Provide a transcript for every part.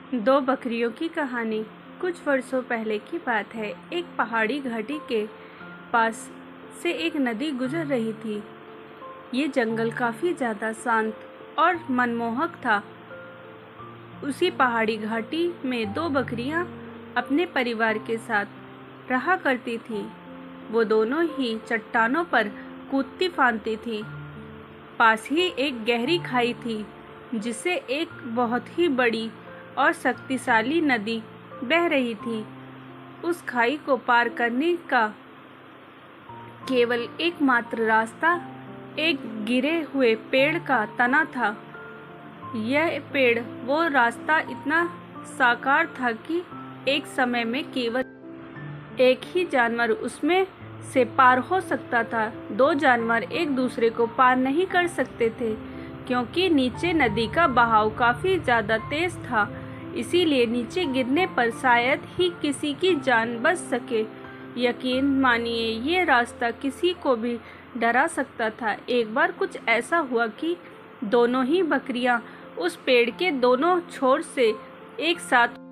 दो बकरियों की कहानी। कुछ वर्षों पहले की बात है। एक पहाड़ी घाटी के पास से एक नदी गुजर रही थी। ये जंगल काफ़ी ज़्यादा शांत और मनमोहक था। उसी पहाड़ी घाटी में दो बकरियां अपने परिवार के साथ रहा करती थीं। वो दोनों ही चट्टानों पर कूदती फांदती थीं। पास ही एक गहरी खाई थी जिससे एक बहुत ही बड़ी और शक्तिशाली नदी बह रही थी। उस खाई को पार करने का केवल एकमात्र रास्ता एक गिरे हुए पेड़ का तना था। यह पेड़ वो रास्ता इतना साकार था कि एक समय में केवल एक ही जानवर उसमें से पार हो सकता था। दो जानवर एक दूसरे को पार नहीं कर सकते थे क्योंकि नीचे नदी का बहाव काफ़ी ज़्यादा तेज था। इसीलिए नीचे गिरने पर शायद ही किसी की जान बच सके। यकीन मानिए ये रास्ता किसी को भी डरा सकता था। एक बार कुछ ऐसा हुआ कि दोनों ही बकरियां उस पेड़ के दोनों छोर से एक साथ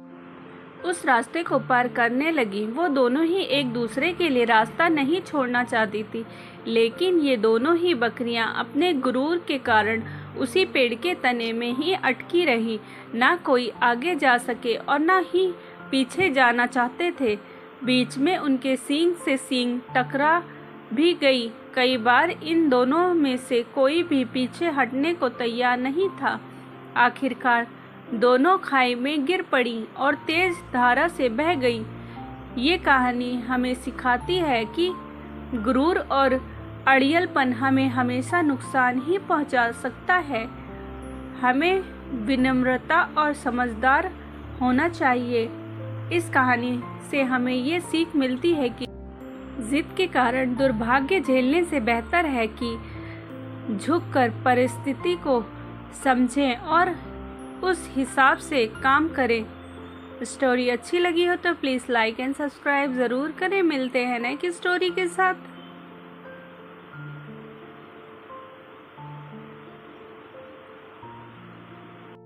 उस रास्ते को पार करने लगी। वो दोनों ही एक दूसरे के लिए रास्ता नहीं छोड़ना चाहती थी, लेकिन ये दोनों ही बकरियां अपने गुरूर के कारण उसी पेड़ के तने में ही अटकी रही। ना कोई आगे जा सके और ना ही पीछे जाना चाहते थे। बीच में उनके सींग से सींग टकरा भी गई। कई बार इन दोनों में से कोई भी पीछे हटने को तैयार नहीं था। आखिरकार दोनों खाई में गिर पड़ी और तेज धारा से बह गई। ये कहानी हमें सिखाती है कि गुरूर और अड़ियलपन हमें हमेशा नुकसान ही पहुंचा सकता है। हमें विनम्रता और समझदार होना चाहिए। इस कहानी से हमें ये सीख मिलती है कि जिद के कारण दुर्भाग्य झेलने से बेहतर है कि झुककर परिस्थिति को समझें और उस हिसाब से काम करें। स्टोरी अच्छी लगी हो तो प्लीज़ लाइक एंड सब्सक्राइब ज़रूर करें। मिलते हैं नेक्स्ट स्टोरी के साथ।